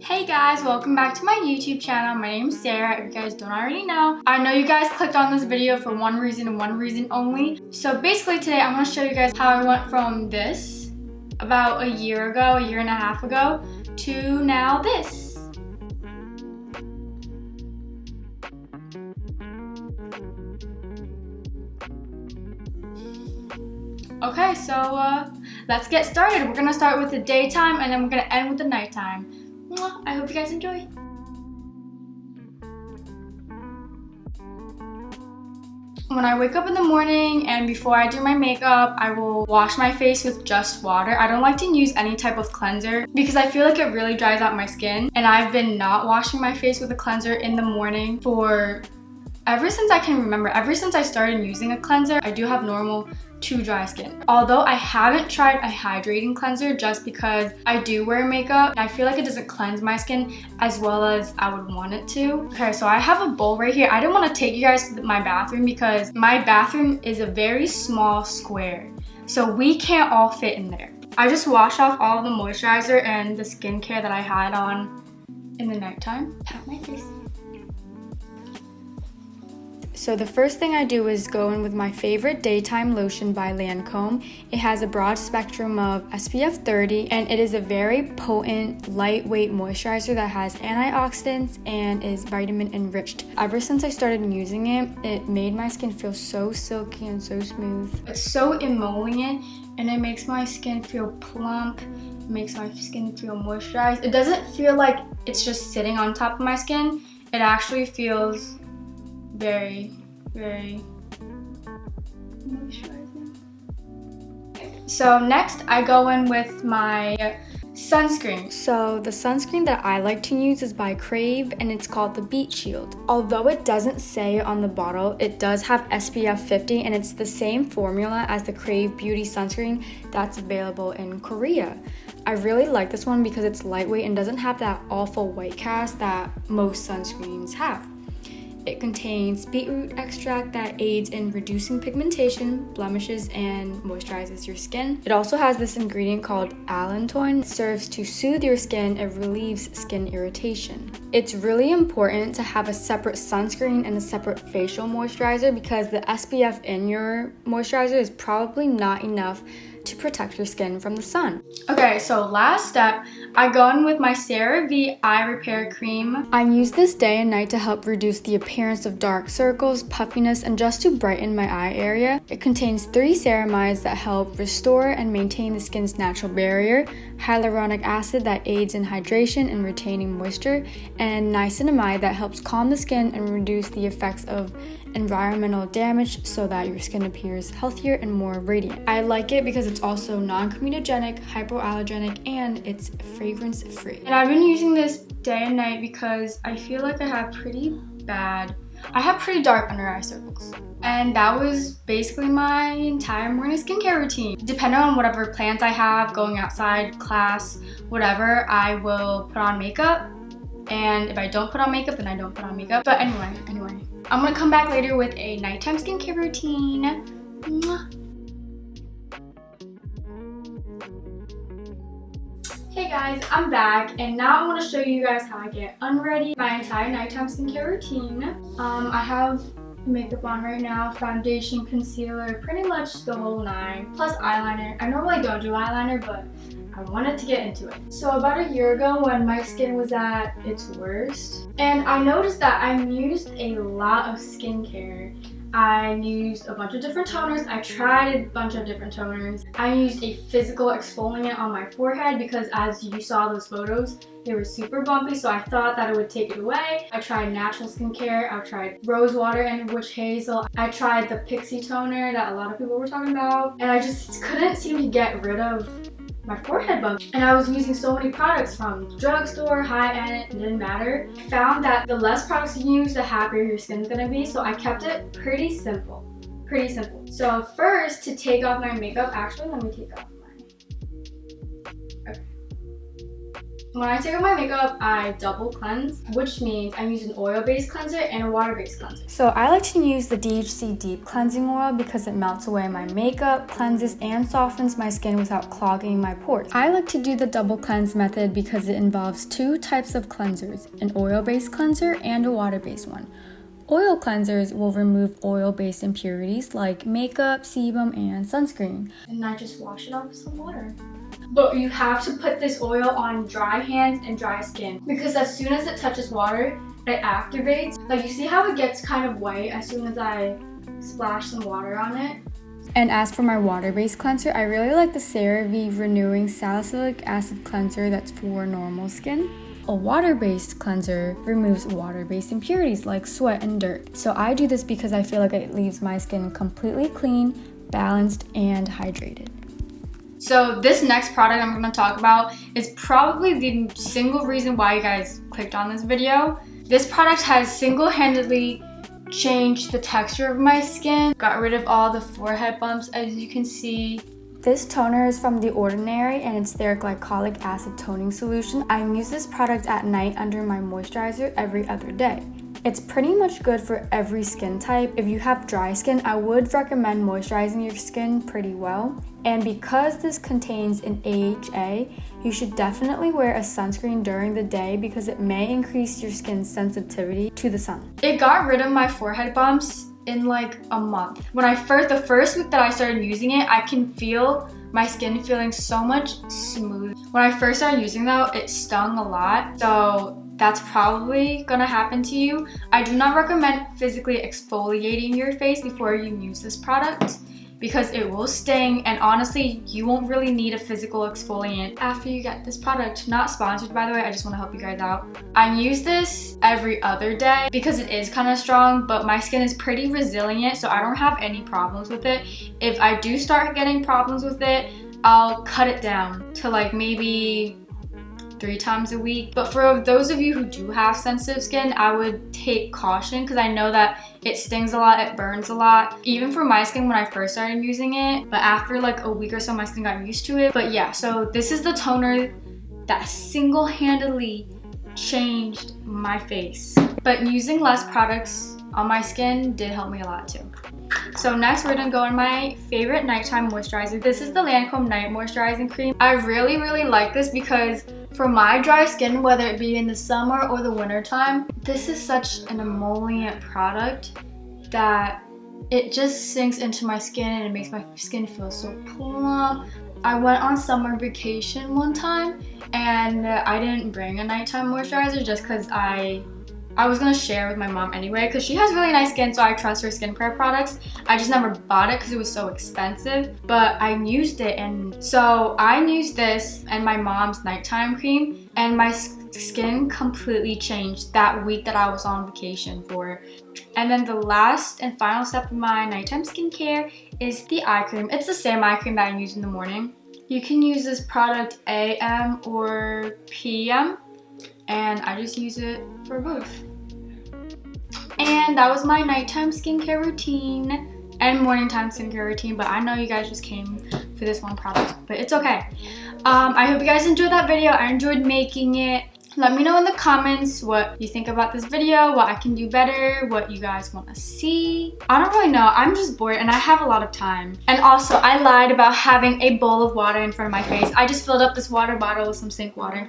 Hey guys, welcome back to my YouTube channel. My name is Sarah, if you guys don't already know. I know you guys clicked on this video for one reason and one reason only. So basically today I'm going to show you guys how I went from this about a year and a half ago, to now this. Okay, so let's get started. We're going to start with the daytime and then we're going to end with the nighttime. I hope you guys enjoy. When I wake up in the morning and before I do my makeup, I will wash my face with just water. I don't like to use any type of cleanser because I feel like it really dries out my skin. And I've been not washing my face with a cleanser in the morning for ever since I can remember. Ever since I started using a cleanser, I do have normal to dry skin. Although I haven't tried a hydrating cleanser just because I do wear makeup and I feel like it doesn't cleanse my skin as well as I would want it to. Okay, so I have a bowl right here. I didn't want to take you guys to my bathroom because my bathroom is a very small square. So we can't all fit in there. I just washed off all of the moisturizer and the skincare that I had on in the nighttime. Pat my face. So the first thing I do is go in with my favorite daytime lotion by Lancome. It has a broad spectrum of SPF 30 and it is a very potent, lightweight moisturizer that has antioxidants and is vitamin enriched. Ever since I started using it, it made my skin feel so silky and so smooth. It's so emollient and it makes my skin feel plump. It makes my skin feel moisturized. It doesn't feel like it's just sitting on top of my skin. It actually feels very moisturizing. So next I go in with my sunscreen. So the sunscreen that I like to use is by Krave and it's called the Beet Shield. Although it doesn't say on the bottle, it does have SPF 50 and it's the same formula as the Krave Beauty sunscreen that's available in Korea. I really like this one because it's lightweight and doesn't have that awful white cast that most sunscreens have. It contains beetroot extract that aids in reducing pigmentation, blemishes, and moisturizes your skin. It also has this ingredient called allantoin. It serves to soothe your skin and relieves skin irritation. It's really important to have a separate sunscreen and a separate facial moisturizer because the SPF in your moisturizer is probably not enough to protect your skin from the sun. Okay, so last step, I go in with my CeraVe Eye Repair Cream. I use this day and night to help reduce the appearance of dark circles, puffiness, and just to brighten my eye area. It contains 3 ceramides that help restore and maintain the skin's natural barrier, hyaluronic acid that aids in hydration and retaining moisture, and niacinamide that helps calm the skin and reduce the effects of environmental damage so that your skin appears healthier and more radiant. I like it because it's also non-comedogenic, hypoallergenic, and it's fragrance free. And I've been using this day and night because I feel like I have pretty dark under eye circles. And that was basically my entire morning skincare routine. Depending on whatever plans I have, going outside, class, whatever, I will put on makeup. And if I don't put on makeup, then I don't put on makeup. But anyway, I'm gonna come back later with a nighttime skincare routine. Mwah. Hey guys, I'm back and now I want to show you guys how I get unready, my entire nighttime skincare routine. I have makeup on right now, foundation, concealer, pretty much the whole 9, plus eyeliner. I normally don't do eyeliner, but I wanted to get into it. So about a year ago when my skin was at its worst, and I noticed that I used a lot of skincare. I used a bunch of different toners. I tried a bunch of different toners. I used a physical exfoliant on my forehead because as you saw those photos, they were super bumpy, so I thought that it would take it away. I tried natural skincare. I tried rose water and witch hazel. I tried the pixie toner that a lot of people were talking about, and I just couldn't seem to get rid of my forehead bump. And I was using so many products from drugstore, high-end, it didn't matter. I found that the less products you use, the happier your skin's gonna be, so I kept it pretty simple. So first, to take off my makeup, actually, let me take off mine. Okay. When I take off my makeup, I double cleanse, which means I use an oil-based cleanser and a water-based cleanser. So I like to use the DHC Deep Cleansing Oil because it melts away my makeup, cleanses, and softens my skin without clogging my pores. I like to do the double cleanse method because it involves two types of cleansers, an oil-based cleanser and a water-based one. Oil cleansers will remove oil-based impurities like makeup, sebum, and sunscreen. And I just wash it off with some water. But you have to put this oil on dry hands and dry skin because as soon as it touches water, it activates. Like, you see how it gets kind of white as soon as I splash some water on it? And as for my water-based cleanser, I really like the CeraVe Renewing Salicylic Acid Cleanser that's for normal skin. A water-based cleanser removes water-based impurities like sweat and dirt. So I do this because I feel like it leaves my skin completely clean, balanced, and hydrated. So this next product I'm going to talk about is probably the single reason why you guys clicked on this video. This product has single-handedly changed the texture of my skin, got rid of all the forehead bumps, as you can see. This toner is from The Ordinary and it's their Glycolic Acid Toning Solution. I use this product at night under my moisturizer every other day. It's pretty much good for every skin type. If you have dry skin, I would recommend moisturizing your skin pretty well. And because this contains an AHA, you should definitely wear a sunscreen during the day because it may increase your skin's sensitivity to the sun. It got rid of my forehead bumps in like a month. The first week that I started using it, I can feel my skin feeling so much smooth. When I first started using though, it stung a lot. So that's probably gonna happen to you. I do not recommend physically exfoliating your face before you use this product because it will sting, and honestly, you won't really need a physical exfoliant after you get this product. Not sponsored, by the way, I just wanna help you guys out. I use this every other day because it is kind of strong, but my skin is pretty resilient, so I don't have any problems with it. If I do start getting problems with it, I'll cut it down to like maybe 3 times a week. But for those of you who do have sensitive skin, I would take caution because I know that it stings a lot, it burns a lot. Even for my skin when I first started using it, but after like a week or so, my skin got used to it. But yeah, so this is the toner that single-handedly changed my face. But using less products on my skin did help me a lot too. So next we're gonna go on my favorite nighttime moisturizer. This is the Lancome Night Moisturizing Cream. I really like this because for my dry skin, whether it be in the summer or the winter time, this is such an emollient product that it just sinks into my skin and it makes my skin feel so plump. I went on summer vacation one time and I didn't bring a nighttime moisturizer just because I was gonna share with my mom anyway because she has really nice skin, so I trust her skincare products. I just never bought it because it was so expensive, but I used it, and so I used this and my mom's nighttime cream, and my skin completely changed that week that I was on vacation for. And then the last and final step of my nighttime skincare is the eye cream. It's the same eye cream that I use in the morning. You can use this product AM or PM, and I just use it for both. And that was my nighttime skincare routine and morning time skincare routine, but I know you guys just came for this one product, but it's okay. I hope you guys enjoyed that video. I enjoyed making it. Let me know in the comments what you think about this video, what I can do better, what you guys want to see. I don't really know. I'm just bored and I have a lot of time. And also, I lied about having a bowl of water in front of my face. I just filled up this water bottle with some sink water.